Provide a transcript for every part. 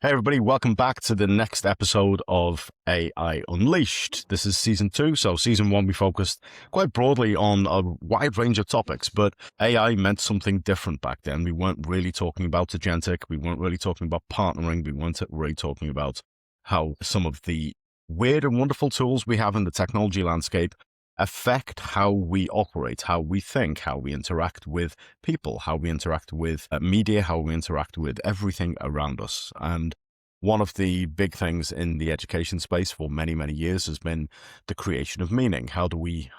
Hey, everybody, welcome back to the next episode of AI Unleashed. This is season 2. So, season 1, we focused quite broadly on a wide range of topics, but AI meant something different back then. We weren't really talking about agentic, we weren't really talking about partnering, we weren't really talking about how some of the weird and wonderful tools we have in the technology landscape affect how we operate, how we think, how we interact with people, how we interact with media, how we interact with everything around us. And one of the big things in the education space for many, many years has been the creation of meaning. How do we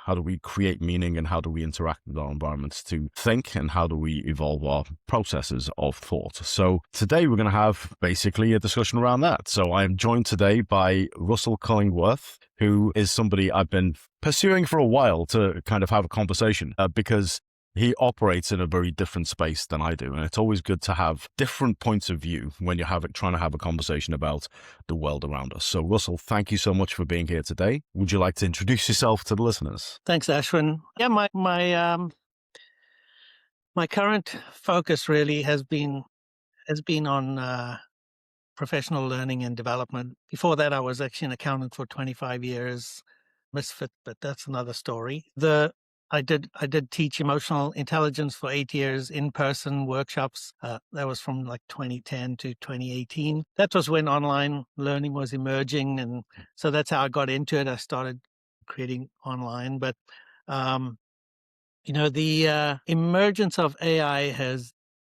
create meaning, and how do we interact with our environments to think, and how do we evolve our processes of thought? So today we're going to have basically a discussion around that. So I am joined today by Russell Cullingworth, who is somebody I've been pursuing for a while to kind of have a conversation because he operates in a very different space than I do. And it's always good to have different points of view when you're trying to have a conversation about the world around us. So Russell, thank you so much for being here today. Would you like to introduce yourself to the listeners? Thanks, Ashwin. Yeah, my current focus really has been on professional learning and development. Before that, I was actually an accountant for 25 years. Misfit, but that's another story. I did teach emotional intelligence for 8 years, in-person workshops. That was from like 2010 to 2018. That was when online learning was emerging, and so that's how I got into it. I started creating online, but the emergence of AI has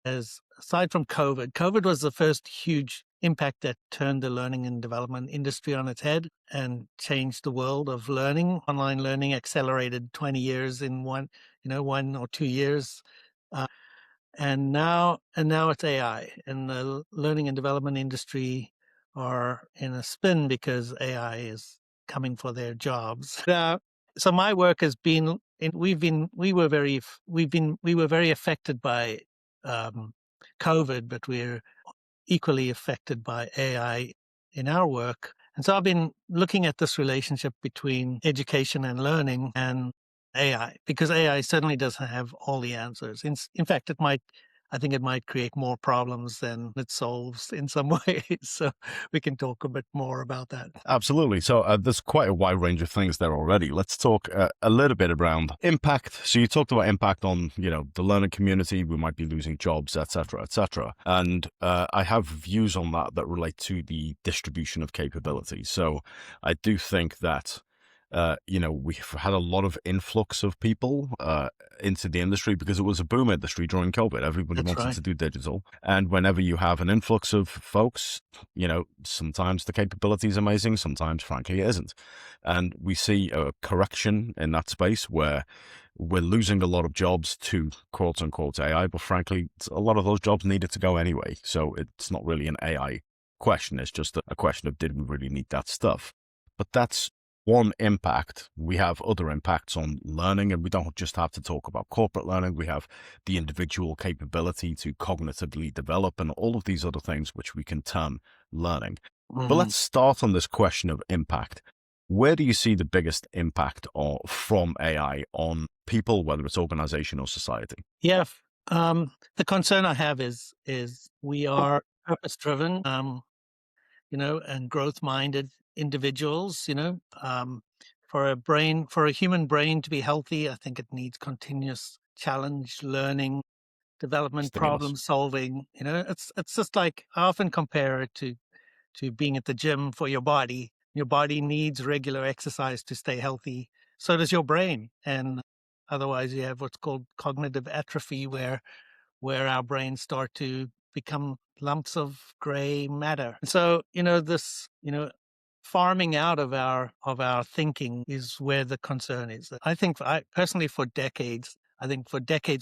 aside from COVID was the first huge impact that turned the learning and development industry on its head and changed the world of learning. Online learning accelerated 20 years in 1 or 2 years. And now it's AI, and the learning and development industry are in a spin because AI is coming for their jobs. So my work has been, we were very affected by COVID, but we're equally affected by AI in our work. And so I've been looking at this relationship between education and learning and AI, because AI certainly doesn't have all the answers. In fact, I think it might create more problems than it solves in some ways. So we can talk a bit more about that. Absolutely. So there's quite a wide range of things there already. Let's talk a little bit around impact. So you talked about impact on, the learning community. We might be losing jobs, et cetera, et cetera. And I have views on that relate to the distribution of capability. So I do think that we've had a lot of influx of people into the industry because it was a boom industry during COVID. Everybody That's wanted right. to do digital. And whenever you have an influx of folks, sometimes the capability is amazing, sometimes, frankly, it isn't. And we see a correction in that space where we're losing a lot of jobs to quote unquote AI, but frankly, a lot of those jobs needed to go anyway. So it's not really an AI question. It's just a question of, did we really need that stuff? But that's one impact. We have other impacts on learning, and we don't just have to talk about corporate learning. We have the individual capability to cognitively develop and all of these other things which we can term learning. But let's start on this question of impact. Where do you see the biggest impact from AI on people, whether it's organization or society? Yeah. The concern I have is we are purpose driven, and growth minded individuals. For a human brain to be healthy, I think it needs continuous challenge, learning, development, Stimulus. problem solving. It's just like, I often compare it to being at the gym for your body. Your body needs regular exercise to stay healthy. So does your brain. And otherwise you have what's called cognitive atrophy, where our brains start to become lumps of gray matter. So, farming out of our thinking is where the concern is. I think personally, for decades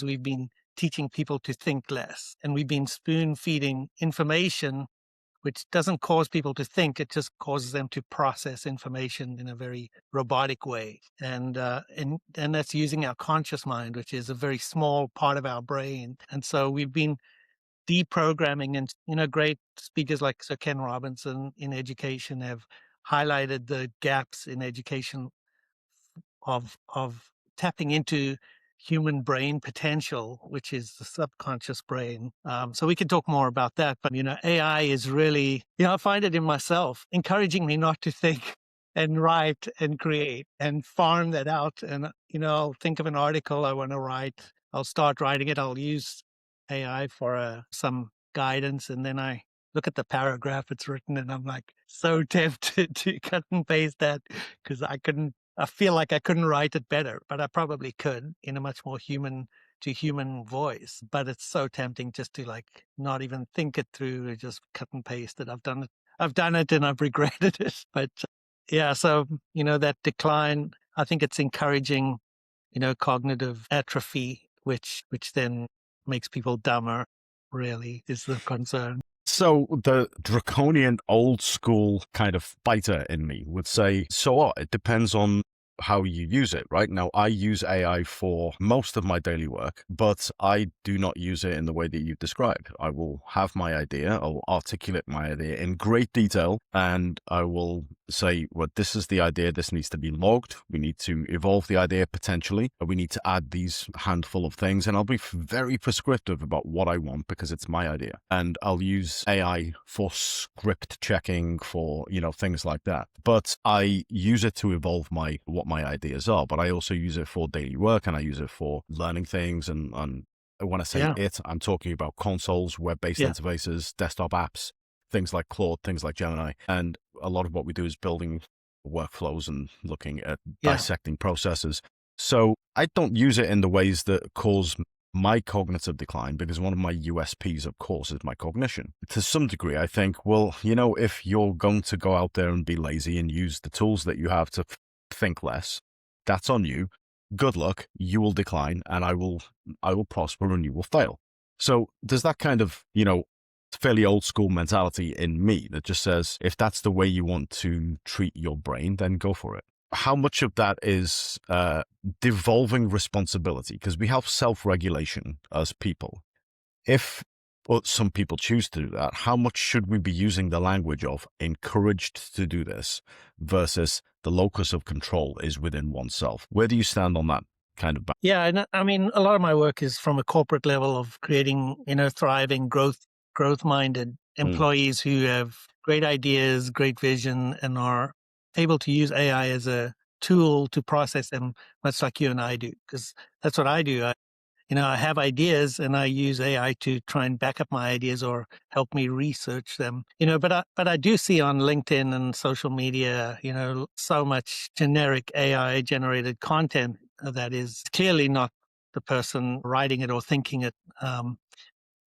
we've been teaching people to think less, and we've been spoon feeding information which doesn't cause people to think. It just causes them to process information in a very robotic way. And that's using our conscious mind, which is a very small part of our brain. And so we've been deprogramming, and, great speakers like Sir Ken Robinson in education have highlighted the gaps in education of tapping into human brain potential, which is the subconscious brain. So we can talk more about that. But, AI is really, I find it in myself, encouraging me not to think and write and create and farm that out. And, I'll think of an article I want to write. I'll start writing it. I'll use AI for some guidance. And then I look at the paragraph it's written and I'm like so tempted to cut and paste that because I feel like I couldn't write it better, but I probably could in a much more human to human voice. But it's so tempting just to like not even think it through or just cut and paste it. I've done it and I've regretted it. But yeah, so, that decline, I think it's encouraging, cognitive atrophy, which then makes people dumber, really, is the concern. So the draconian old school kind of fighter in me would say, so what? It depends on how you use it, right? Now, I use AI for most of my daily work, but I do not use it in the way that you described. I will have my idea, I'll articulate my idea in great detail, and I will say, well, this is the idea, this needs to be logged, we need to evolve the idea potentially, we need to add these handful of things, and I'll be very prescriptive about what I want because it's my idea. And I'll use AI for script checking, for, things like that. But I use it to evolve what my ideas are, but I also use it for daily work and I use it for learning things. And when I say I'm talking about consoles, web-based interfaces, desktop apps, things like Claude, things like Gemini. And a lot of what we do is building workflows and looking at dissecting processes. So I don't use it in the ways that cause my cognitive decline, because one of my USPs, of course, is my cognition. To some degree, I think, well, if you're going to go out there and be lazy and use the tools that you have to think less, that's on you. Good luck. You will decline, and I will prosper, and you will fail. So there's that kind of, fairly old school mentality in me that just says, if that's the way you want to treat your brain, then go for it. How much of that is devolving responsibility? Because we have self-regulation as people. If some people choose to do that, how much should we be using the language of encouraged to do this versus the locus of control is within oneself? Where do you stand on that kind of balance? Yeah, and I mean, a lot of my work is from a corporate level of creating, thriving, growth-minded employees who have great ideas, great vision, and are able to use AI as a tool to process them, much like you and I do, because that's what I do. I have ideas and I use AI to try and back up my ideas or help me research them. But I do see on LinkedIn and social media, so much generic AI generated content that is clearly not the person writing it or thinking it.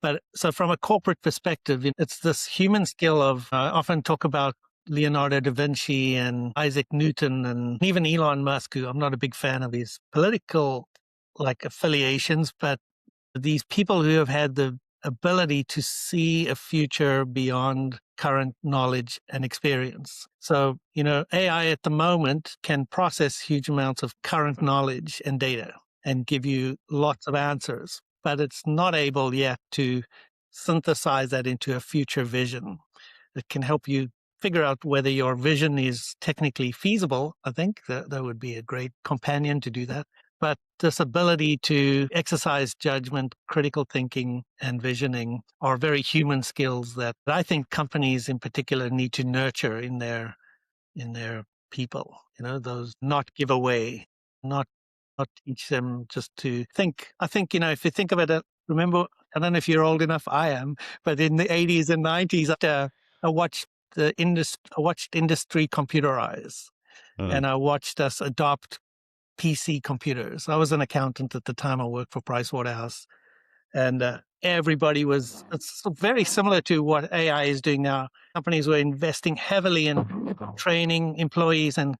But so from a corporate perspective, it's this human skill of, I often talk about Leonardo da Vinci and Isaac Newton and even Elon Musk, who I'm not a big fan of his political affiliations, but these people who have had the ability to see a future beyond current knowledge and experience. So, AI at the moment can process huge amounts of current knowledge and data and give you lots of answers, but it's not able yet to synthesize that into a future vision that can help you figure out whether your vision is technically feasible. I think that would be a great companion to do that. But this ability to exercise judgment, critical thinking, and visioning are very human skills that I think companies in particular need to nurture in their people. Those not give away, not teach them just to think. I think, if you think of it, remember, I don't know if you're old enough, I am, but in the 80s and 90s, I watched industry computerize, and I watched us adopt PC computers. I was an accountant at the time. I worked for Pricewaterhouse, and everybody it's very similar to what AI is doing now. Companies were investing heavily in training employees and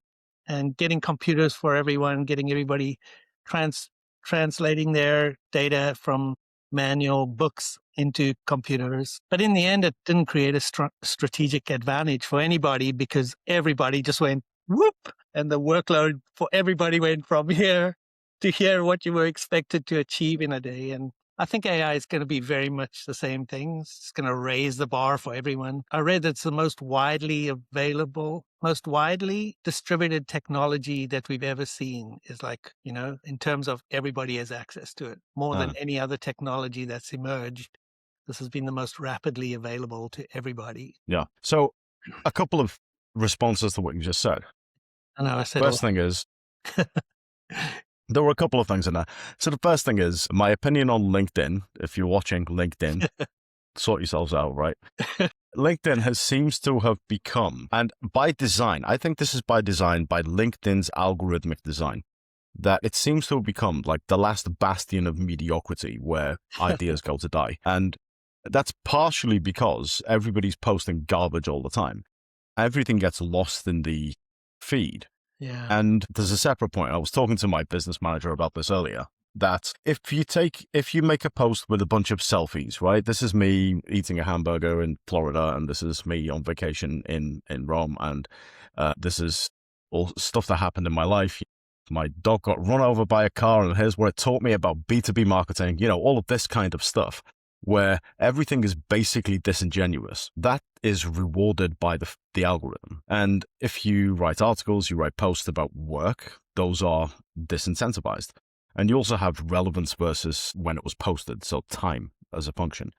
getting computers for everyone, getting everybody translating their data from manual books into computers. But in the end, it didn't create a strategic advantage for anybody because everybody just went whoop, and the workload for everybody went from here to here, what you were expected to achieve in a day. And I think AI is going to be very much the same thing. It's going to raise the bar for everyone. I read it's the most widely available, most widely distributed technology that we've ever seen is like, in terms of everybody has access to it more than any other technology that's emerged. This has been the most rapidly available to everybody. Yeah. So a couple of responses to what you just said. I know I said First thing is, there were a couple of things in there. So the first thing is my opinion on LinkedIn. If you're watching LinkedIn, sort yourselves out, right? LinkedIn seems to have become, and by design, I think this is by design, by LinkedIn's algorithmic design, that it seems to have become like the last bastion of mediocrity where ideas go to die. And that's partially because everybody's posting garbage all the time. Everything gets lost in the feed. Yeah. And there's a separate point. I was talking to my business manager about this earlier, that if you make a post with a bunch of selfies, right? This is me eating a hamburger in Florida, and this is me on vacation in Rome, and this is all stuff that happened in my life. My dog got run over by a car, and here's where it taught me about B2B marketing, all of this kind of stuff, where everything is basically disingenuous. That is rewarded by the algorithm. And if you write articles, you write posts about work, those are disincentivized. And you also have relevance versus when it was posted, so time as a function.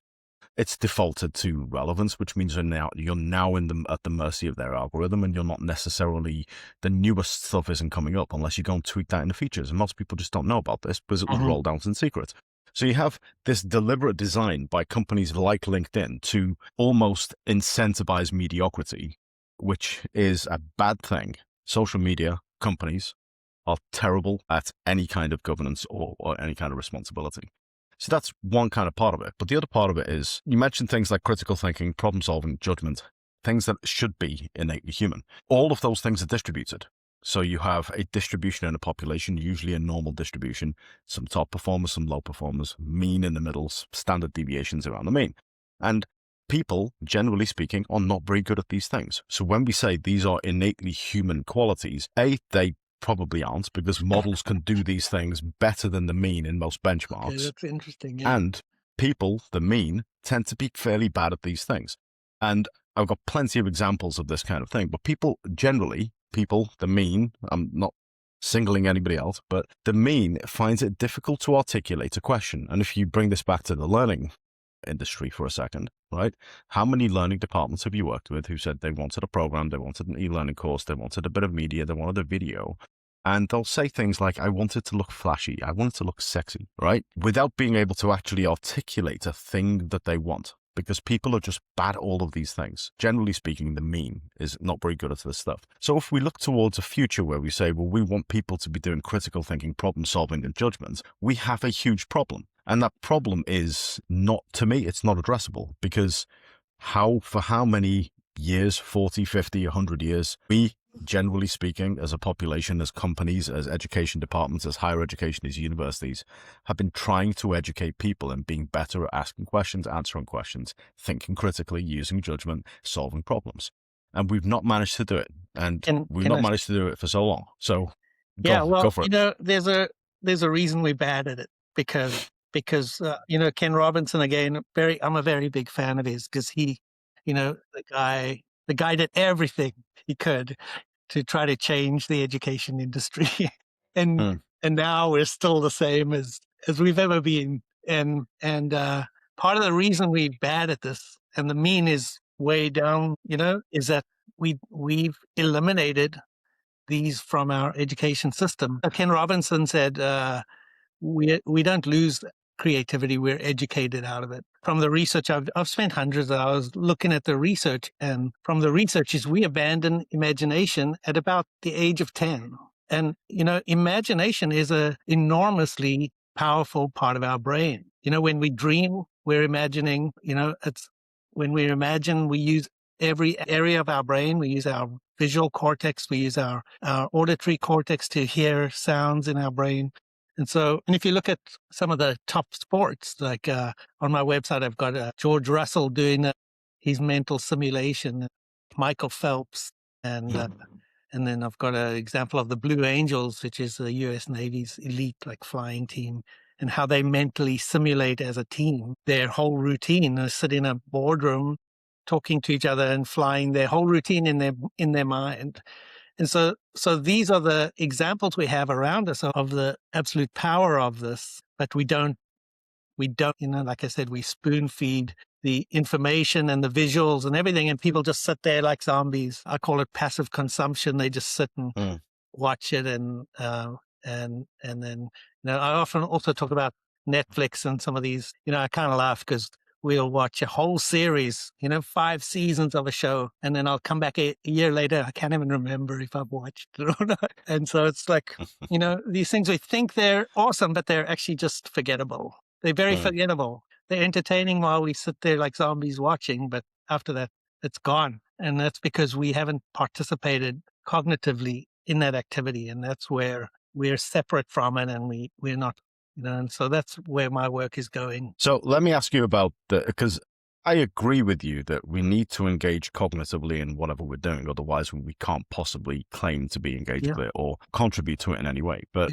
It's defaulted to relevance, which means you're now at the mercy of their algorithm, and you're not necessarily, the newest stuff isn't coming up unless you go and tweak that in the features. And most people just don't know about this because it was rolled out in secret. So you have this deliberate design by companies like LinkedIn to almost incentivize mediocrity, which is a bad thing. Social media companies are terrible at any kind of governance or any kind of responsibility. So that's one kind of part of it. But the other part of it is, you mentioned things like critical thinking, problem solving, judgment, things that should be innately human. All of those things are distributed. So you have a distribution in a population, usually a normal distribution, some top performers, some low performers, mean in the middle, standard deviations around the mean. And people, generally speaking, are not very good at these things. So when we say these are innately human qualities, they probably aren't, because models can do these things better than the mean in most benchmarks. Okay, that's interesting. Yeah. And people, the mean, tend to be fairly bad at these things. And I've got plenty of examples of this kind of thing, but people, the mean, I'm not singling anybody else, but the mean finds it difficult to articulate a question. And if you bring this back to the learning industry for a second, right? How many learning departments have you worked with who said they wanted a program, they wanted an e-learning course, they wanted a bit of media, they wanted a video, and they'll say things like, I want it to look flashy, I want it to look sexy, right? Without being able to actually articulate a thing that they want, because people are just bad at all of these things. Generally speaking, the mean is not very good at this stuff. So if we look towards a future where we say, well, we want people to be doing critical thinking, problem solving, and judgment, we have a huge problem. And that problem is not, to me, it's not addressable, because for how many years, 40, 50, 100 years, we, generally speaking, as a population, as companies, as education departments, as higher education, as universities, have been trying to educate people and being better at asking questions, answering questions, thinking critically, using judgment, solving problems. And we've not managed to do it. And we've not managed to do it for so long. So go for it. There's a reason we're bad at it, because Ken Robinson, again, I'm a very big fan of his, because he, the guy did everything he could to try to change the education industry. and now we're still the same as we've ever been. And part of the reason we're bad at this, and the mean is way down, is that we've eliminated these from our education system. Ken Robinson said, we don't lose creativity, we're educated out of it. From the research, I've spent hundreds of hours looking at the research, and from the research is we abandon imagination at about the age of 10. And, imagination is a enormously powerful part of our brain. When we dream, we're imagining, when we imagine, we use every area of our brain. We use our visual cortex, we use our auditory cortex to hear sounds in our brain. And if you look at some of the top sports, like on my website, I've got George Russell doing his mental simulation, Michael Phelps, and then I've got an example of the Blue Angels, which is the U.S. Navy's elite flying team. and how they mentally simulate as a team their whole routine. They sit in a boardroom talking to each other and flying their whole routine in their mind. And so these are the examples we have around us of the absolute power of this, but we don't, like I said, we spoon feed the information and the visuals and everything, and people just sit there like zombies. I call it passive consumption. They just sit and watch it, and then I often also talk about Netflix and some of these. I kind of laugh because we'll watch a whole series, 5 seasons of a show, and then I'll come back a year later. I can't even remember if I've watched it or not. And so it's like, these things we think they're awesome, but they're actually just forgettable. They're very forgettable. They're entertaining while we sit there like zombies watching, but after that, it's gone. And that's because we haven't participated cognitively in that activity. And that's where we're separate from it, and we're not, and so that's where my work is going. So let me ask you about because I agree with you that we need to engage cognitively in whatever we're doing. Otherwise, we can't possibly claim to be engaged with it or contribute to it in any way. But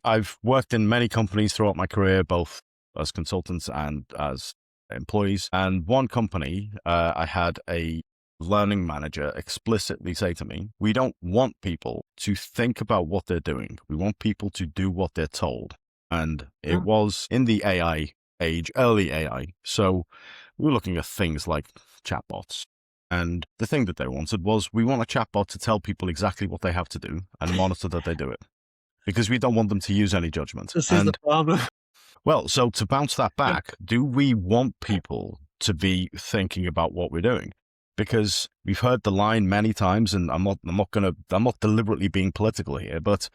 I've worked in many companies throughout my career, both as consultants and as employees. And one company, I had a learning manager explicitly say to me, we don't want people to think about what they're doing. We want people to do what they're told. And it was in the AI age, early AI. So we were looking at things like chatbots. And the thing that they wanted was, we want a chatbot to tell people exactly what they have to do and monitor that they do it, because we don't want them to use any judgment. This is the problem. Well, so to bounce that back, do we want people to be thinking about what we're doing? Because we've heard the line many times, and I'm not deliberately being political here, but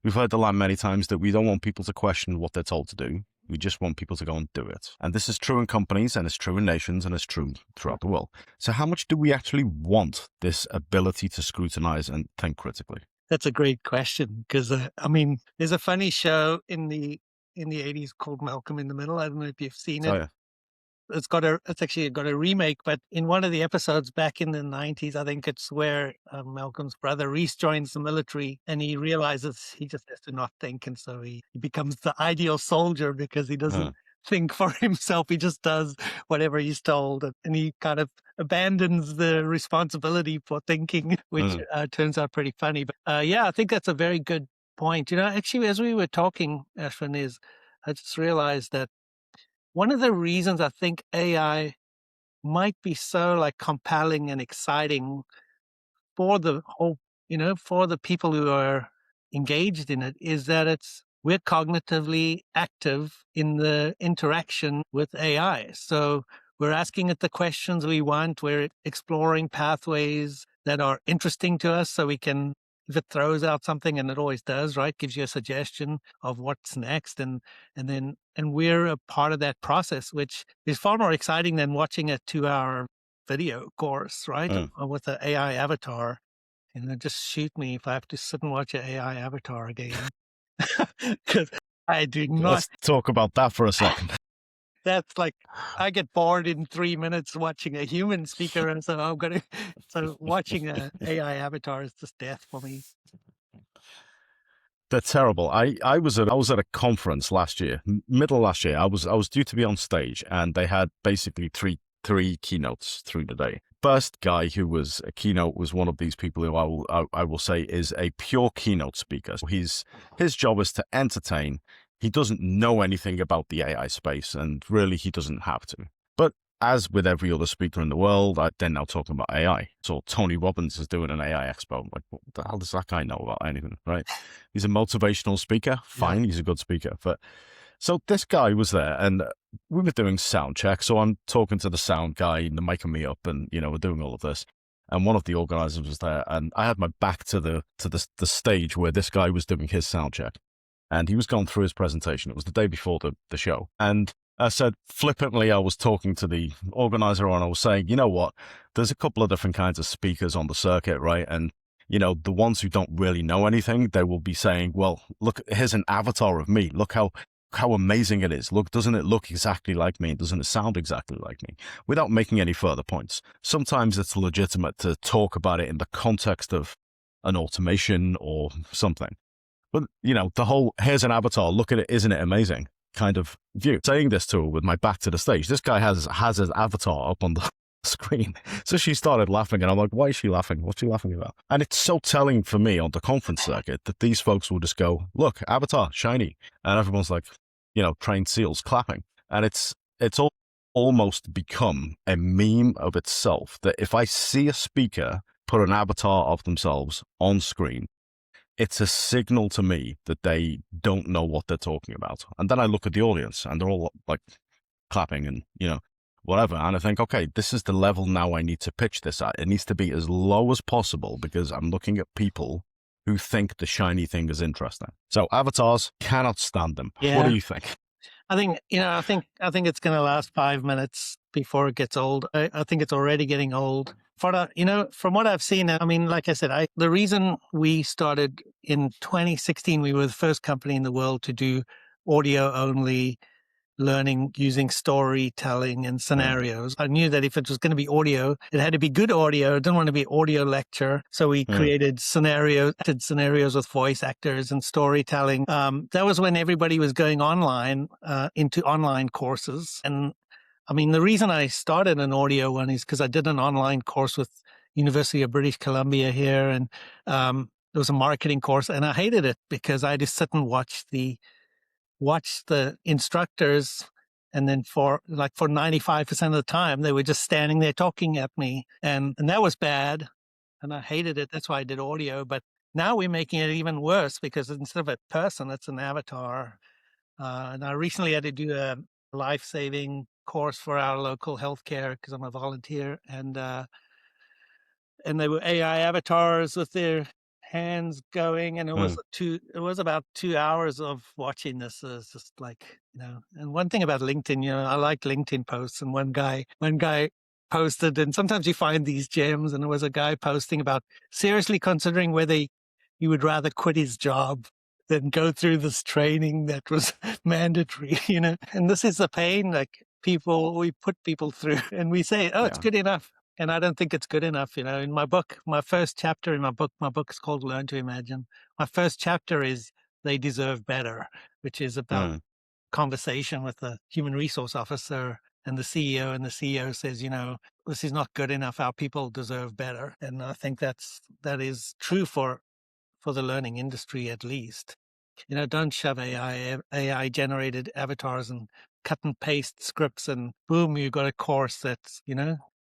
we've heard the line many times that we don't want people to question what they're told to do. We just want people to go and do it. And this is true in companies, and it's true in nations, and it's true throughout the world. So how much do we actually want this ability to scrutinize and think critically? That's a great question, because there's a funny show in the 80s called Malcolm in the Middle. I don't know if you've seen it. Oh, yeah. It's actually got a remake, but in one of the episodes back in the 90s, I think it's where Malcolm's brother Reese joins the military, and he realizes he just has to not think. And so he becomes the ideal soldier because he doesn't think for himself. He just does whatever he's told. And he kind of abandons the responsibility for thinking, which turns out pretty funny. But I think that's a very good point. Actually, as we were talking, Ashwin, I just realized that one of the reasons I think AI might be so compelling and exciting for the whole, for the people who are engaged in it, is that we're cognitively active in the interaction with AI. So we're asking it the questions we want. We're exploring pathways that are interesting to us, so we can, if it throws out something, and it always does, right? Gives you a suggestion of what's next. And we're a part of that process, which is far more exciting than watching a 2-hour video course, right? Or with an AI avatar. Just shoot me if I have to sit and watch an AI avatar again. Because I do not. Let's talk about that for a second. That's I get bored in 3 minutes watching a human speaker, and so so watching an AI avatar is just death for me. They're terrible. I was at a conference last year, middle last year. I was due to be on stage, and they had basically three keynotes through the day. First guy who was a keynote was one of these people who I will say is a pure keynote speaker. His job is to entertain. He doesn't know anything about the AI space, and really he doesn't have to. But as with every other speaker in the world, they're now talking about AI. So Tony Robbins is doing an AI expo. Like, what the hell does that guy know about anything, right? He's a motivational speaker. Fine, he's a good speaker. But so this guy was there, and we were doing sound check. So I'm talking to the sound guy, and they're miking me up, and we're doing all of this. And one of the organizers was there, and I had my back to the stage where this guy was doing his sound check. And he was going through his presentation. It was the day before the show. And I said, flippantly, I was talking to the organizer, and I was saying, you know what? There's a couple of different kinds of speakers on the circuit, right? And, the ones who don't really know anything, they will be saying, well, look, here's an avatar of me. Look how amazing it is. Look, doesn't it look exactly like me? Doesn't it sound exactly like me? Without making any further points. Sometimes it's legitimate to talk about it in the context of an automation or something. But, the whole, here's an avatar, look at it, isn't it amazing kind of view. Saying this to her with my back to the stage, this guy has his avatar up on the screen. So she started laughing, and I'm like, why is she laughing? What's she laughing about? And it's so telling for me on the conference circuit that these folks will just go, look, avatar, shiny. And everyone's like, trained seals clapping. And it's almost become a meme of itself that if I see a speaker put an avatar of themselves on screen, it's a signal to me that they don't know what they're talking about. And then I look at the audience and they're all like clapping and, whatever. And I think, okay, this is the level now I need to pitch this at. It needs to be as low as possible because I'm looking at people who think the shiny thing is interesting. So avatars, cannot stand them. Yeah. What do you think? I think it's going to last 5 minutes before it gets old. I think it's already getting old. From what I've seen, I mean, like I said, the reason we started in 2016, we were the first company in the world to do audio only learning using storytelling and scenarios. I knew that if it was going to be audio, it had to be good audio. It didn't want to be audio lecture. So we created scenarios with voice actors and storytelling. That was when everybody was going online into online courses. And I mean, the reason I started an audio one is because I did an online course with University of British Columbia here. And it was a marketing course. And I hated it because I just sit and watch the instructors, and then for 95% of the time they were just standing there talking at me, and that was bad, and I hated it. That's why I did audio. But now we're making it even worse because instead of a person, it's an avatar. And I recently had to do a life-saving course for our local healthcare because I'm a volunteer, and they were AI avatars with their hands going, and it was about 2 hours of watching this. It was just like, and one thing about LinkedIn, I like LinkedIn posts, and one guy posted, and sometimes you find these gems, and there was a guy posting about seriously considering whether he would rather quit his job than go through this training that was mandatory, and this is the pain we put people through, and we say, it's good enough. And I don't think it's good enough. In my book, my first chapter in my book is called Learn to Imagine. My first chapter is They Deserve Better, which is about conversation with the human resource officer and the CEO. And the CEO says, this is not good enough. Our people deserve better. And I think that is true for the learning industry, at least. Don't shove AI generated avatars and cut and paste scripts and boom, you got a course that's,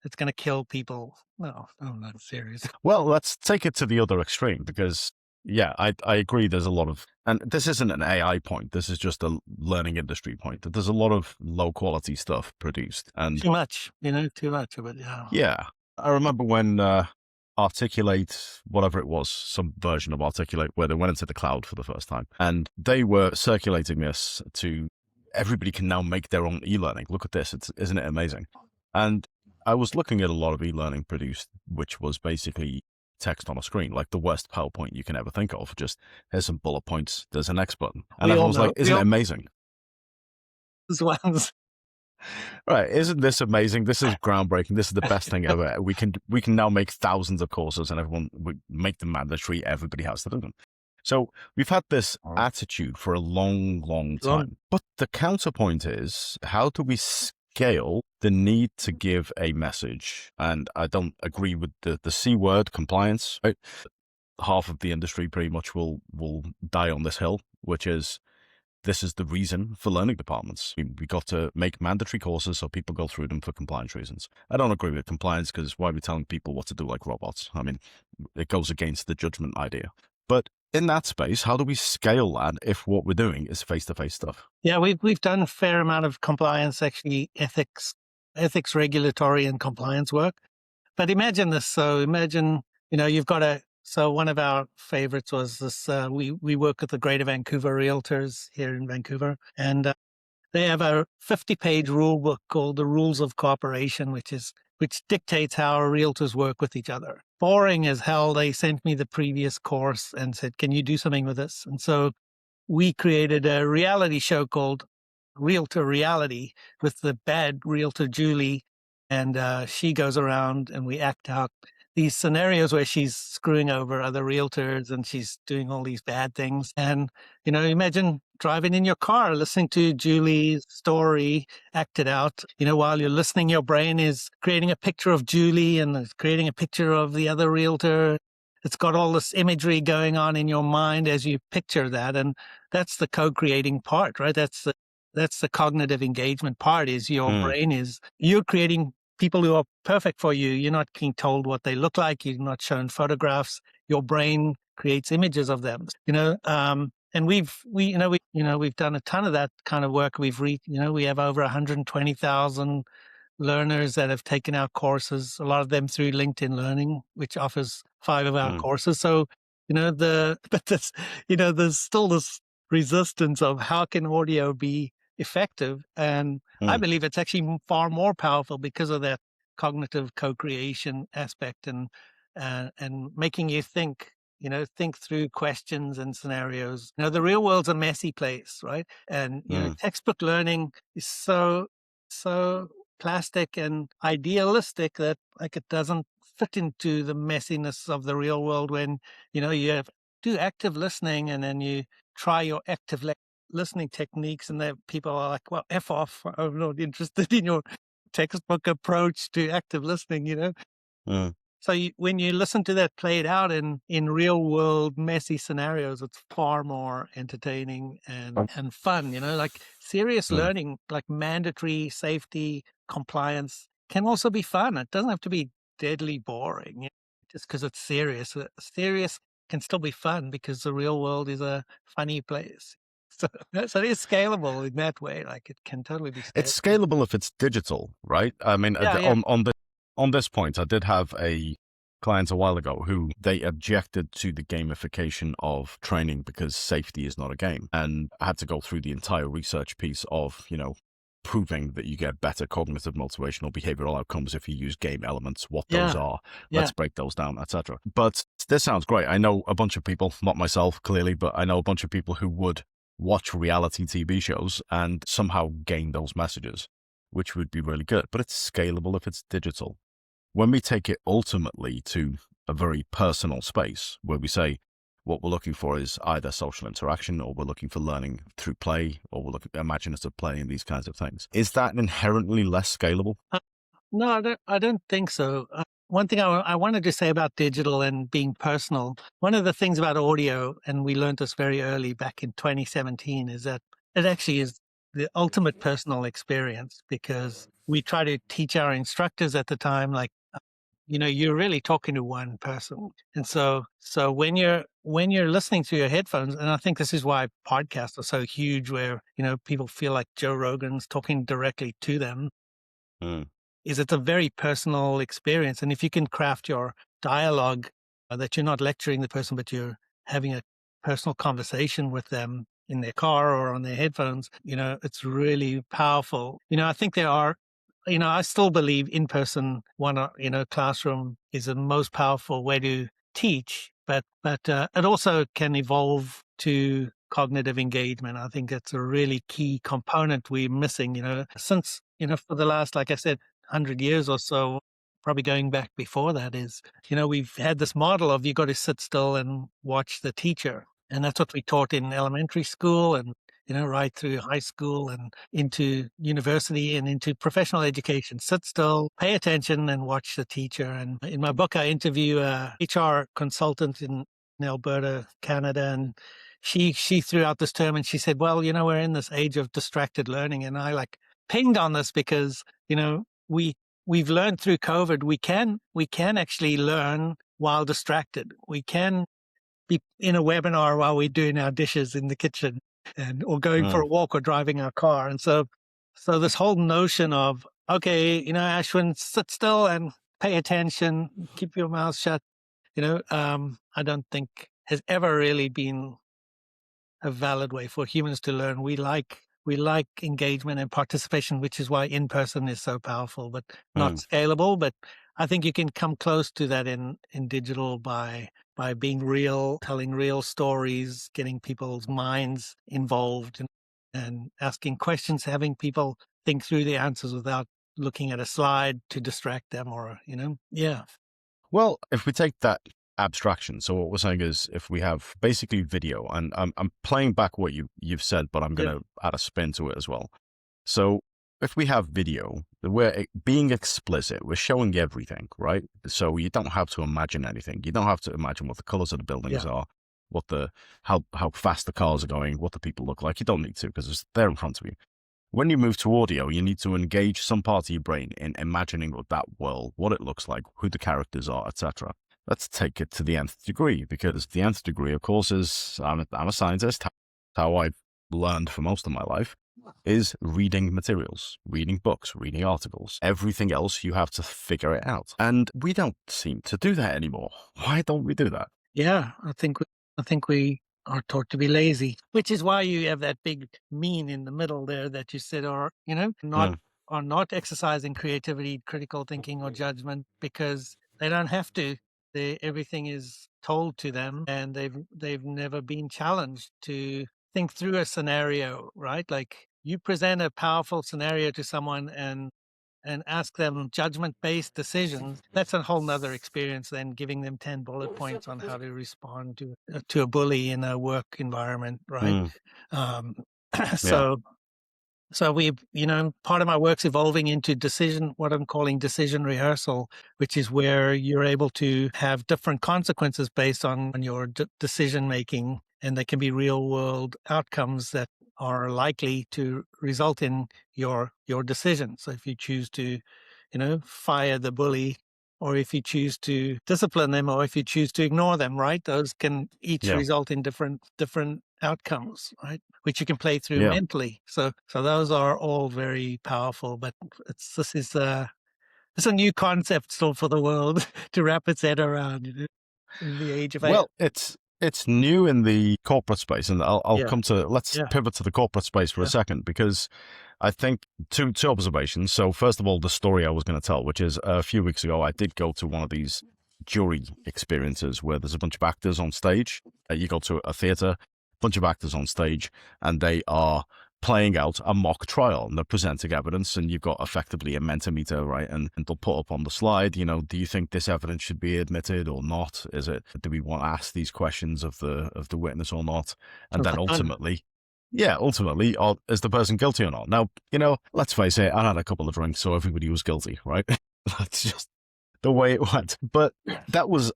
it's going to kill people. No, I'm not serious. Well, let's take it to the other extreme because, I agree there's a lot of, and this isn't an AI point, this is just a learning industry point, that there's a lot of low quality stuff produced. And too much of it, Yeah. I remember when Articulate, whatever it was, some version of Articulate where they went into the cloud for the first time, and they were circulating this to everybody can now make their own e-learning. Look at this. Isn't it amazing? And I was looking at a lot of e-learning produced, which was basically text on a screen, like the worst PowerPoint you can ever think of. Just here's some bullet points. There's an X button. And everyone was like, isn't it amazing? These ones. Right. Isn't this amazing? This is groundbreaking. This is the best thing ever. We can now make thousands of courses and everyone would make them mandatory. Everybody has to do them. So we've had this attitude for a long, long time. But the counterpoint is, how do we scale the need to give a message? And I don't agree with the C word, compliance. Right? Half of the industry pretty much will die on this hill, which is, this is the reason for learning departments. We got to make mandatory courses so people go through them for compliance reasons. I don't agree with compliance because why are we telling people what to do like robots? I mean, it goes against the judgment idea. But in that space, how do we scale that if what we're doing is face-to-face stuff? Yeah, we've done a fair amount of compliance, actually, ethics, regulatory and compliance work. But imagine this. So imagine, you've got so one of our favorites was this, we work with the Greater Vancouver Realtors here in Vancouver, and they have a 50-page rule book called the Rules of Cooperation, which dictates how our realtors work with each other. Boring as hell. They sent me the previous course and said, can you do something with this? And so we created a reality show called Realtor Reality with the bad realtor, Julie. And she goes around and we act out these scenarios where she's screwing over other realtors and she's doing all these bad things. And, imagine driving in your car, listening to Julie's story acted out. While you're listening, your brain is creating a picture of Julie and it's creating a picture of the other realtor. It's got all this imagery going on in your mind as you picture that. And that's the co-creating part, right? That's the cognitive engagement part, is your brain you're creating people who are perfect for you. You're not being told what they look like. You're not shown photographs. Your brain creates images of them, and we've done a ton of that kind of work. We have over 120,000 learners that have taken our courses, a lot of them through LinkedIn Learning, which offers 5 of our courses. So, there's still this resistance of how can audio be effective. And I believe it's actually far more powerful because of that cognitive co-creation aspect and making you think through questions and scenarios. The real world's a messy place, right? And, textbook learning is so plastic and idealistic that it doesn't fit into the messiness of the real world when, you do active listening and then you try your active listening techniques and then people are like, well, F off. I'm not interested in your textbook approach to active listening, So when you listen to that played out in real world messy scenarios, it's far more entertaining and fun, like serious learning, like mandatory safety, compliance can also be fun. It doesn't have to be deadly boring just because it's serious. Serious can still be fun because the real world is a funny place. So it is scalable in that way. Like it can totally be scalable. It's scalable if it's digital, right? I mean, on this point, I did have a client a while ago who they objected to the gamification of training because safety is not a game. And I had to go through the entire research piece of, proving that you get better cognitive motivational behavioral outcomes if you use game elements, what those are. Let's break those down, etc. But this sounds great. I know a bunch of people, not myself clearly, but I know a bunch of people who would watch reality TV shows and somehow gain those messages, which would be really good. But it's scalable if it's digital. When we take it ultimately to a very personal space where we say what we're looking for is either social interaction or we're looking for learning through play or we're looking at imaginative play and these kinds of things, is that inherently less scalable? No, I don't think so. One thing I wanted to say about digital and being personal, one of the things about audio, and we learned this very early back in 2017, is that it actually is the ultimate personal experience because we try to teach our instructors at the time, like, you're really talking to one person. And so when you're listening through your headphones, and I think this is why podcasts are so huge where, people feel like Joe Rogan's talking directly to them, is it's a very personal experience. And if you can craft your dialogue that you're not lecturing the person, but you're having a personal conversation with them in their car or on their headphones, it's really powerful. I think there are, I still believe in-person classroom is the most powerful way to teach, but it also can evolve to cognitive engagement. I think that's a really key component we're missing, since, for the last, like I said, 100 years or so, probably going back before that is, we've had this model of you got to sit still and watch the teacher. And that's what we taught in elementary school and, right through high school and into university and into professional education. Sit still, pay attention and watch the teacher. And in my book, I interview a HR consultant in Alberta, Canada, and she threw out this term and she said, well, we're in this age of distracted learning. And I pinged on this because, we've learned through COVID, we can actually learn while distracted. We can be in a webinar while we're doing our dishes in the kitchen or going for a walk or driving our car. And so this whole notion of, okay, Ashwin, sit still and pay attention, keep your mouth shut, I don't think has ever really been a valid way for humans to learn. We like engagement and participation, which is why in-person is so powerful, but not scalable. But I think you can come close to that in digital by being real, telling real stories, getting people's minds involved and asking questions, having people think through the answers without looking at a slide to distract them or, yeah. Well, if we take that abstraction, so what we're saying is if we have basically video, and I'm playing back what you've said, but I'm going Yeah. to add a spin to it as well. So if we have video, we're being explicit, we're showing everything, right? So you don't have to imagine anything. You don't have to imagine what the colors of the buildings Yeah. are, what the how fast the cars are going, what the people look like. You don't need to because it's there in front of you. When you move to audio, you need to engage some part of your brain in imagining what that world, what it looks like, who the characters are, etc. Let's take it to the nth degree, because the nth degree, of course, is I'm a scientist. How I've learned for most of my life is reading materials, reading books, reading articles. Everything else, you have to figure it out. And we don't seem to do that anymore. Why don't we do that? Yeah, I think we are taught to be lazy, which is why you have that big mean in the middle there that you said are, not Mm, are not exercising creativity, critical thinking, or judgment because they don't have to. Everything is told to them, and they've never been challenged to think through a scenario, right? Like you present a powerful scenario to someone and ask them judgment-based decisions, that's a whole nother experience than giving them 10 bullet points on how to respond to a bully in a work environment, right? mm, Um, yeah, so so part of my work's evolving into what I'm calling decision rehearsal, which is where you're able to have different consequences based on your decision making, and they can be real world outcomes that are likely to result in your decision. So if you choose to, fire the bully, or if you choose to discipline them, or if you choose to ignore them, right? Those can each yeah, result in different outcomes, right? Which you can play through yeah. mentally. So those are all very powerful. But it's a new concept still for the world to wrap its head around, in the age of AI. Well, it's new in the corporate space, and I'll Yeah, come to let's yeah, pivot to the corporate space for a yeah. second, because I think two observations. So first of all, the story I was going to tell, which is a few weeks ago, I did go to one of these jury experiences where there's a bunch of actors on stage. You go to a theater, bunch of actors on stage, and they are playing out a mock trial, and they're presenting evidence, and you've got effectively a mentimeter, right? And they'll put up on the slide, do you think this evidence should be admitted or not? Do we want to ask these questions of the witness or not? And Sounds then like fun. ultimately, is the person guilty or not? Now, let's face it, I had a couple of drinks, so everybody was guilty, right? That's just the way it went. But that was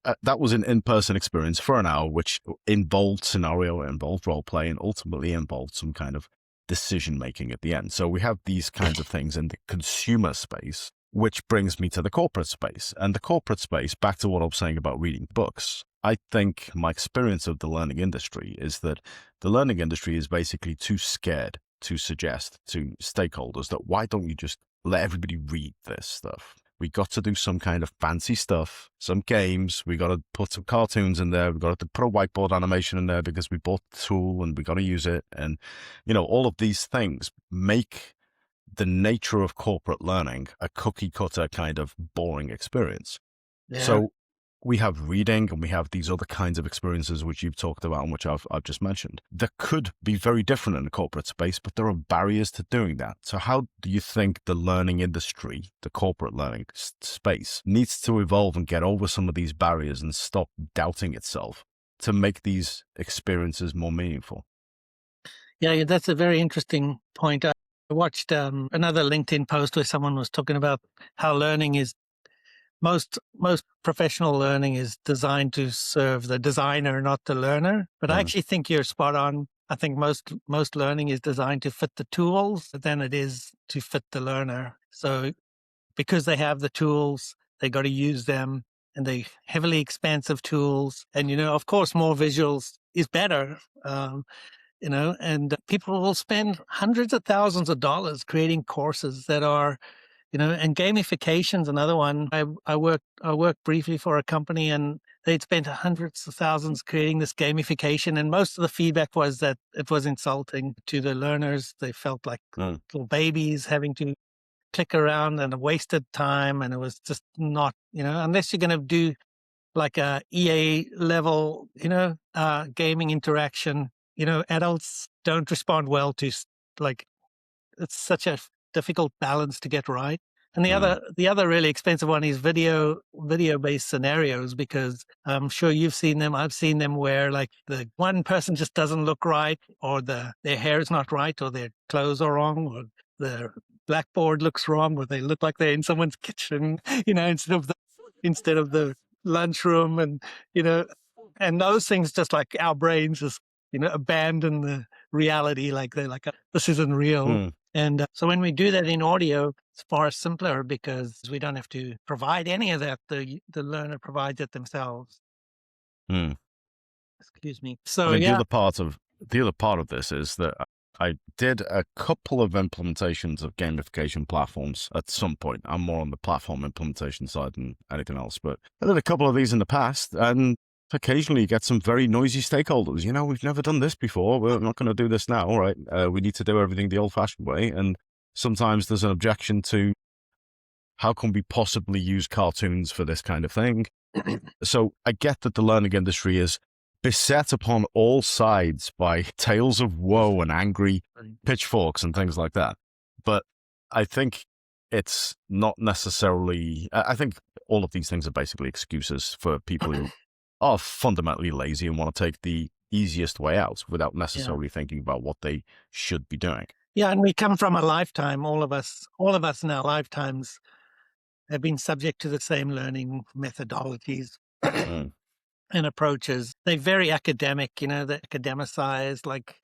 an in-person experience for an hour, which involved scenario, involved role play, and ultimately involved some kind of decision making at the end. So we have these kinds of things in the consumer space, which brings me to the corporate space. And the corporate space, back to what I was saying about reading books. I think my experience of the learning industry is that the learning industry is basically too scared to suggest to stakeholders that why don't you just let everybody read this stuff? We got to do some kind of fancy stuff, some games. We got to put some cartoons in there. We got to put a whiteboard animation in there because we bought the tool and we got to use it. And, all of these things make the nature of corporate learning a cookie cutter kind of boring experience. Yeah. So we have reading and we have these other kinds of experiences which you've talked about and which I've just mentioned that could be very different in the corporate space, but there are barriers to doing that. So how do you think the learning industry, the corporate learning space, needs to evolve and get over some of these barriers and stop doubting itself to make these experiences more meaningful? Yeah, that's a very interesting point. I watched another LinkedIn post where someone was talking about how learning is most professional learning is designed to serve the designer, not the learner. But I Mm, actually think you're spot on. I think most learning is designed to fit the tools than it is to fit the learner. So because they have the tools, they got to use them, and they heavily expansive tools. And of course, more visuals is better. And people will spend hundreds of thousands of dollars creating courses that are, and gamification's another one. I worked briefly for a company, and they'd spent hundreds of thousands creating this gamification, and most of the feedback was that it was insulting to the learners. They felt like mm, little babies having to click around and a wasted time, and it was just not, unless you're going to do like a EA level, gaming interaction. Adults don't respond well to like it's such a difficult balance to get right. And the other really expensive one is video-based scenarios, because I'm sure you've seen them. I've seen them where like the one person just doesn't look right, or their hair is not right, or their clothes are wrong, or the blackboard looks wrong, or they look like they're in someone's kitchen, instead of the lunchroom, and and those things, just like our brains just abandon the reality, like they're like, this isn't real. And so when we do that in audio, it's far simpler because we don't have to provide any of that. The learner provides it themselves. Excuse me. So I mean, yeah. the other part of this is that I did a couple of implementations of gamification platforms at some point. I'm more on the platform implementation side than anything else, but I did a couple of these in the past, and occasionally you get some very noisy stakeholders. We've never done this before. We're not going to do this now, right? We need to do everything the old-fashioned way. And sometimes there's an objection to how can we possibly use cartoons for this kind of thing? So I get that the learning industry is beset upon all sides by tales of woe and angry pitchforks and things like that. But I think it's not necessarily, I think all of these things are basically excuses for people who are fundamentally lazy and want to take the easiest way out without necessarily thinking about what they should be doing. Yeah, and we come from a lifetime. All of us in our lifetimes have been subject to the same learning methodologies and approaches. They're very academic, they're academicized, like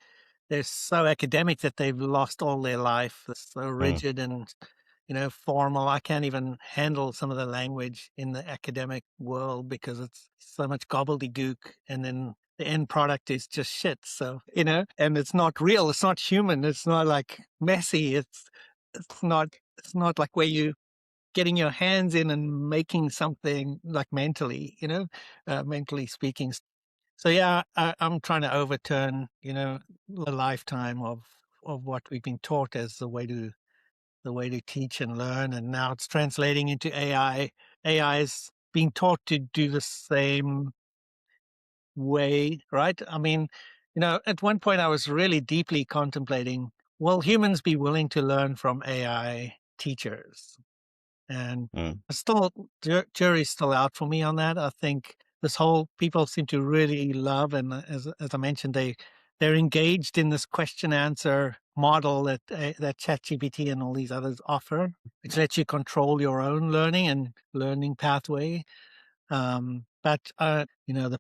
they're so academic that they've lost all their life. They're so rigid and, formal. I can't even handle some of the language in the academic world because it's so much gobbledygook, and then the end product is just shit. So, and it's not real. It's not human. It's not like messy. It's not like where you getting your hands in and making something like mentally, mentally speaking. So yeah, I'm trying to overturn, the lifetime of what we've been taught as the way to teach and learn, and now it's translating into AI. AI is being taught to do the same way, right? I mean, at one point I was really deeply contemplating, will humans be willing to learn from AI teachers? And still, jury's still out for me on that. I think this whole people seem to really love, and as I mentioned, they're engaged in this question answer model that ChatGPT and all these others offer, which lets you control your own learning and learning pathway. But the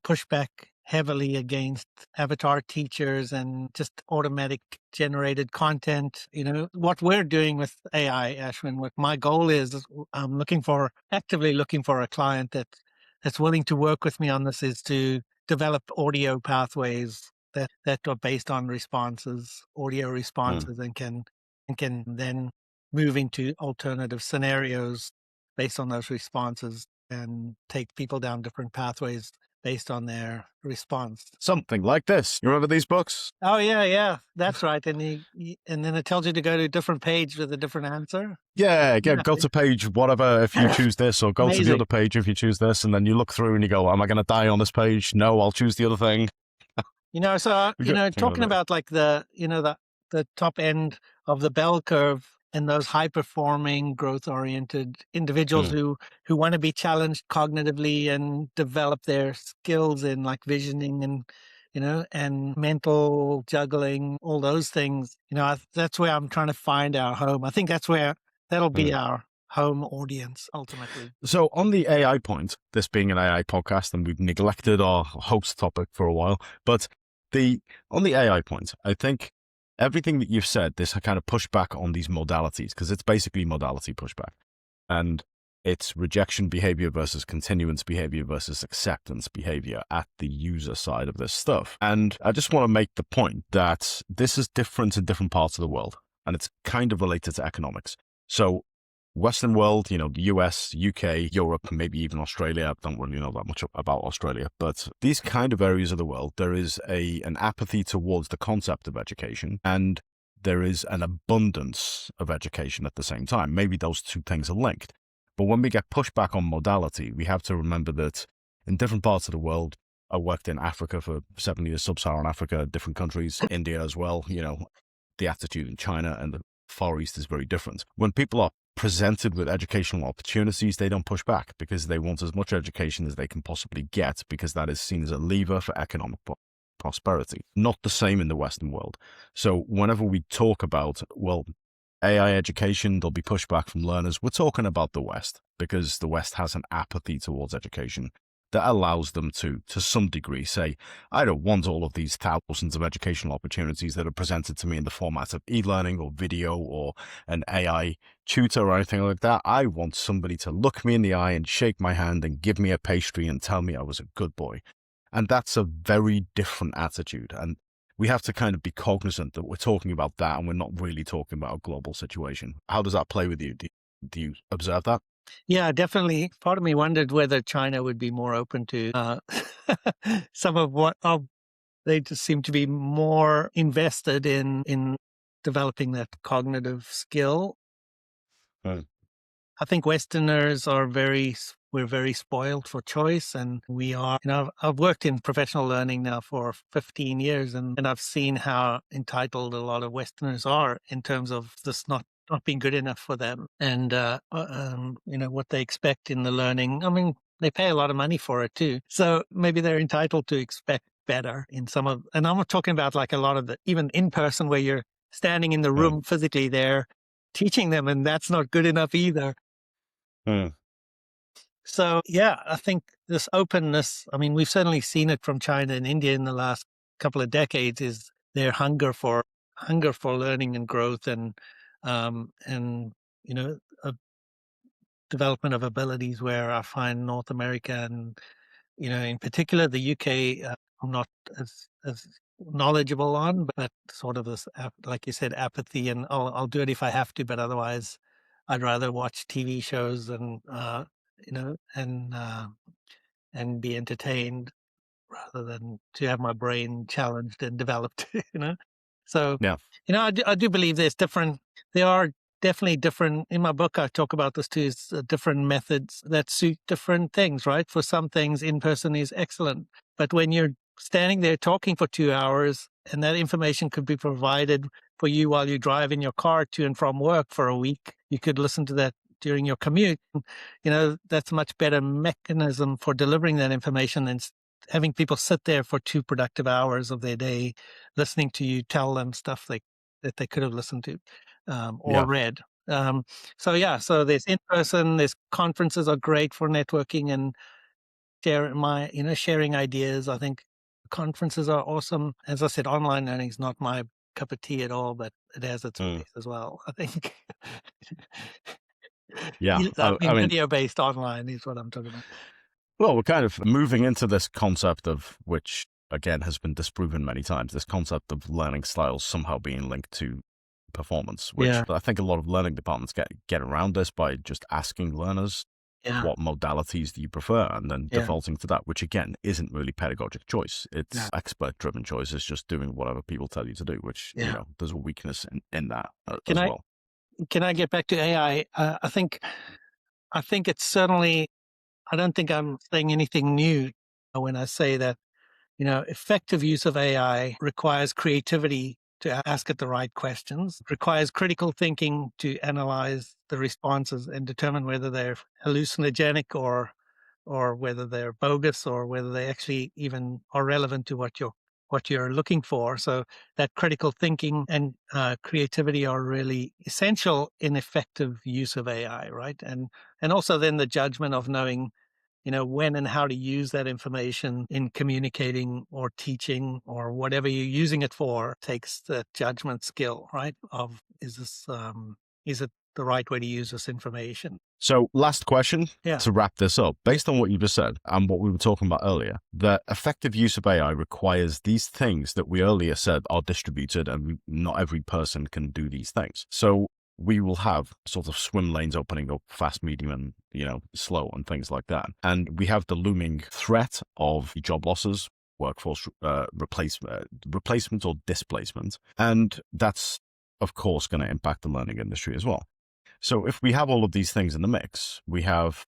pushback heavily against avatar teachers and just automatic generated content. What we're doing with AI, Ashwin, what my goal is, I'm actively looking for a client that's willing to work with me on this, is to develop audio pathways that are based on audio responses, and can then move into alternative scenarios based on those responses and take people down different pathways based on their response. Something like this. You remember these books? Oh yeah, that's right. And and then it tells you to go to a different page with a different answer. Yeah, go to page whatever if you choose this, or go to the other page if you choose this, and then you look through and you go, am I going to die on this page? No, I'll choose the other thing. So talking about like the top end of the bell curve, and those high-performing, growth-oriented individuals who want to be challenged cognitively and develop their skills in like visioning and and mental juggling, all those things. That's where I'm trying to find our home. I think that'll be our home audience ultimately. So on the AI point, this being an AI podcast, and we've neglected our host topic for a while, but on the AI point, I think everything that you've said, this kind of pushback on these modalities, because it's basically modality pushback, and it's rejection behavior versus continuance behavior versus acceptance behavior at the user side of this stuff. And I just want to make the point that this is different in different parts of the world, and it's kind of related to economics. So Western world, the US, UK, Europe, maybe even Australia. I don't really know that much about Australia, but these kind of areas of the world, there is an apathy towards the concept of education, and there is an abundance of education at the same time. Maybe those two things are linked. But when we get pushback on modality, we have to remember that in different parts of the world, I worked in Africa for 7 years, sub-Saharan Africa, different countries, India as well, the attitude in China and the Far East is very different. When people are presented with educational opportunities, they don't push back because they want as much education as they can possibly get, because that is seen as a lever for economic prosperity. Not the same in the Western world. So whenever we talk about, well, AI education, there'll be pushback from learners. We're talking about the West, because the West has an apathy towards education that allows them to some degree, say, I don't want all of these thousands of educational opportunities that are presented to me in the format of e-learning or video or an AI tutor or anything like that. I want somebody to look me in the eye and shake my hand and give me a pastry and tell me I was a good boy. And that's a very different attitude. And we have to kind of be cognizant that we're talking about that and we're not really talking about a global situation. How does that play with you? Do you observe that? Yeah, definitely. Part of me wondered whether China would be more open to some of what they just seem to be more invested in developing that cognitive skill. Right. I think Westerners are we're very spoiled for choice, and we are, I've worked in professional learning now for 15 years, and I've seen how entitled a lot of Westerners are in terms of this not being good enough for them, and what they expect in the learning. I mean, they pay a lot of money for it too, so maybe they're entitled to expect better in some of. And I'm not talking about like a lot of the even in person where you're standing in the room physically there teaching them, and that's not good enough either. So, yeah, I think this openness, I mean, we've certainly seen it from China and India in the last couple of decades, is their hunger for learning and growth and a development of abilities, where I find North America and, in particular the UK, I'm not as knowledgeable on, but sort of this, like you said, apathy, and I'll do it if I have to, but otherwise I'd rather watch TV shows and, and be entertained rather than to have my brain challenged and developed, So, Yeah. I do believe there are definitely different, in my book, I talk about this too, is different methods that suit different things, right? For some things, in person is excellent. But when you're standing there talking for 2 hours and that information could be provided for you while you drive in your car to and from work for a week, you could listen to that during your commute. That's a much better mechanism for delivering that information than having people sit there for 2 productive hours of their day listening to you tell them stuff that they could have listened to or read. So there's in person, there's conferences are great for networking and sharing ideas. I think conferences are awesome. As I said, online learning is not my cup of tea at all, but it has its place as well, I think. Yeah. I mean, I mean, video-based online is what I'm talking about. well, we're kind of moving into this concept of, which again has been disproven many times, this concept of learning styles somehow being linked to performance, which I think a lot of learning departments get around this by just asking learners, what modalities do you prefer? And then defaulting to that, which again isn't really pedagogic choice. It's expert-driven choice. It's just doing whatever people tell you to do, which, there's a weakness in that as well. Can I get back to AI? I think it's certainly, I don't think I'm saying anything new when I say that, effective use of AI requires creativity to ask it the right questions, requires critical thinking to analyze the responses and determine whether they're hallucinogenic or whether they're bogus or whether they actually even are relevant to what you're looking for. So that critical thinking and creativity are really essential in effective use of AI, right? And also then the judgment of knowing, when and how to use that information in communicating or teaching or whatever you're using it for takes the judgment skill, right? Of is it the right way to use this information? So last question to wrap this up. Based on what you just said and what we were talking about earlier, the effective use of AI requires these things that we earlier said are distributed, and not every person can do these things. So we will have sort of swim lanes opening up fast, medium, and, slow and things like that. And we have the looming threat of job losses, workforce replacement or displacement. And that's, of course, going to impact the learning industry as well. So if we have all of these things in the mix, we have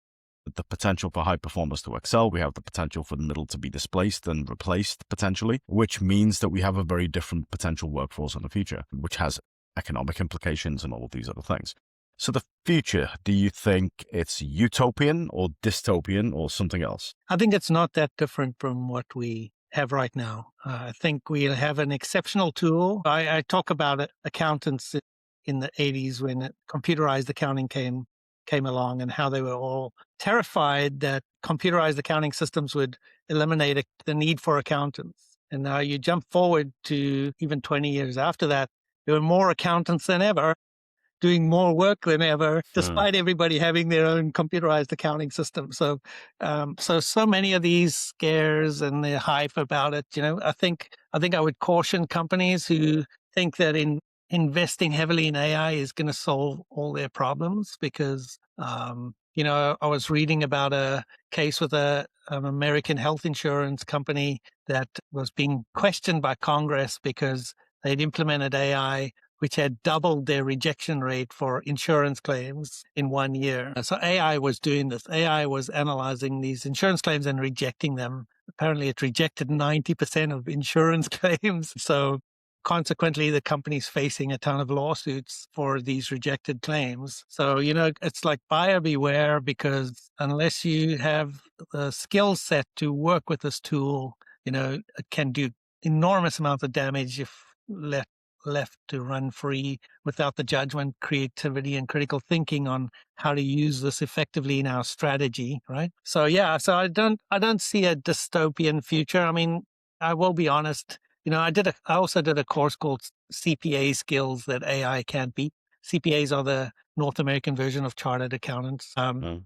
the potential for high performers to excel. We have the potential for the middle to be displaced and replaced potentially, which means that we have a very different potential workforce in the future, which has economic implications and all of these other things. So the future, do you think it's utopian or dystopian or something else? I think it's not that different from what we have right now. I think we have an exceptional tool. I talk about it, accountants in the 80s when computerized accounting came along, and how they were all terrified that computerized accounting systems would eliminate the need for accountants. And now you jump forward to even 20 years after that, there were more accountants than ever, doing more work than ever, despite everybody having their own computerized accounting system. So many of these scares and the hype about it, I think I would caution companies who think that investing heavily in AI is going to solve all their problems, because, I was reading about a case with an American health insurance company that was being questioned by Congress because they'd implemented AI which had doubled their rejection rate for insurance claims in 1 year. So AI was doing this. AI was analyzing these insurance claims and rejecting them. Apparently, it rejected 90% of insurance claims. So consequently, the company's facing a ton of lawsuits for these rejected claims. So, it's like buyer beware, because unless you have the skill set to work with this tool, it can do enormous amounts of damage if left to run free without the judgment, creativity, and critical thinking on how to use this effectively in our strategy, right? So I don't see a dystopian future. I mean, I will be honest. I also did a course called CPA skills that AI can't beat. CPAs are the North American version of chartered accountants. And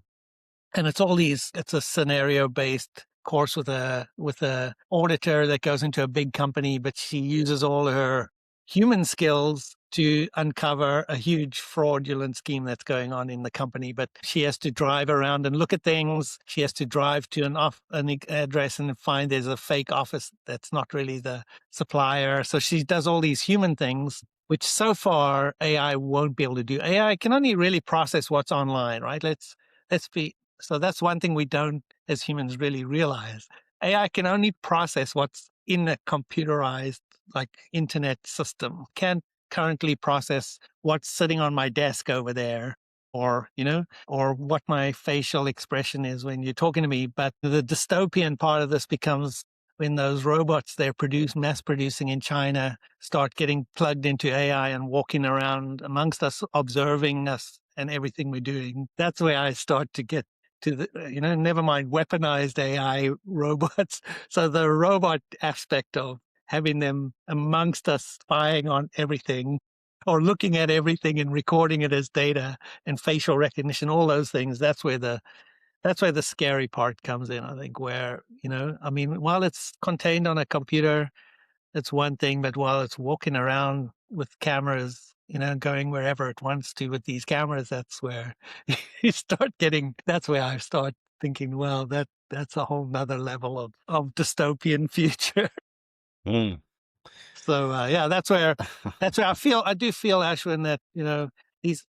it's a scenario based course with a auditor that goes into a big company, but she uses all her human skills to uncover a huge fraudulent scheme that's going on in the company. But she has to drive around and look at things. She has to drive to an address and find there's a fake office that's not really the supplier. So she does all these human things, which so far AI won't be able to do. AI can only really process what's online, right? So that's one thing we don't, as humans, really realize. AI can only process what's in a computerized, like, internet system. Can't currently process what's sitting on my desk over there, or what my facial expression is when you're talking to me. But the dystopian part of this becomes when those robots they're mass producing in China start getting plugged into AI and walking around amongst us, observing us and everything we're doing. That's where I start to get to the, never mind weaponized AI robots. So the robot aspect of having them amongst us, spying on everything or looking at everything and recording it as data and facial recognition, all those things, that's where the scary part comes in, I think, where, while it's contained on a computer, it's one thing, but while it's walking around with cameras, going wherever it wants to with these cameras, that's where that's where I start thinking, well, that's a whole nother level of dystopian future. So that's where I do feel, Ashwin, that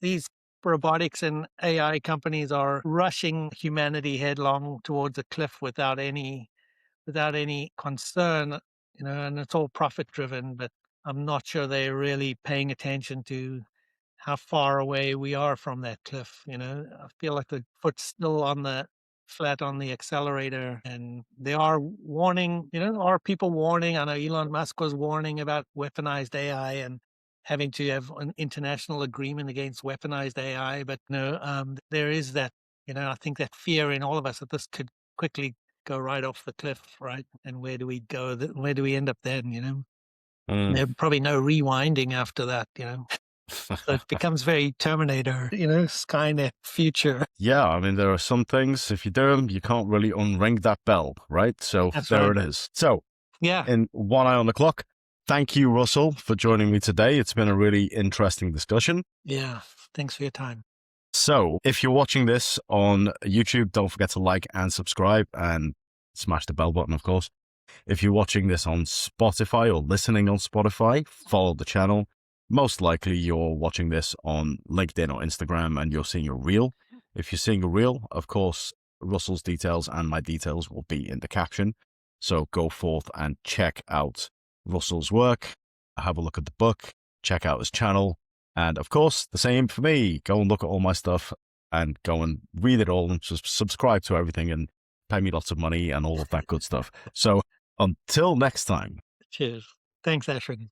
these robotics and AI companies are rushing humanity headlong towards a cliff without any concern, and it's all profit driven. But I'm not sure they're really paying attention to how far away we are from that cliff. I feel like the foot's still flat on the accelerator, and they are warning, are people warning? I know Elon Musk was warning about weaponized AI and having to have an international agreement against weaponized AI. But there is that, I think that fear in all of us that this could quickly go right off the cliff, right? And where do we go? Where do we end up then? There's probably no rewinding after that, So it becomes very Terminator, Skynet future. Yeah, I mean, there are some things, if you do them, you can't really unring that bell, right? So That's there right. it is. So, Yeah. in one eye on the clock, thank you, Russell, for joining me today. It's been a really interesting discussion. Yeah. Thanks for your time. So, if you're watching this on YouTube, don't forget to like and subscribe and smash the bell button, of course. If you're watching this on Spotify or listening on Spotify, follow the channel. Most likely you're watching this on LinkedIn or Instagram and you're seeing a reel. If you're seeing a reel, of course, Russell's details and my details will be in the caption. So go forth and check out Russell's work, have a look at the book, check out his channel, And of course, the same for me. Go and look at all my stuff and go and read it all and just subscribe to everything and pay me lots of money and all of that good stuff. So until next time. Cheers. Thanks, Ashwin.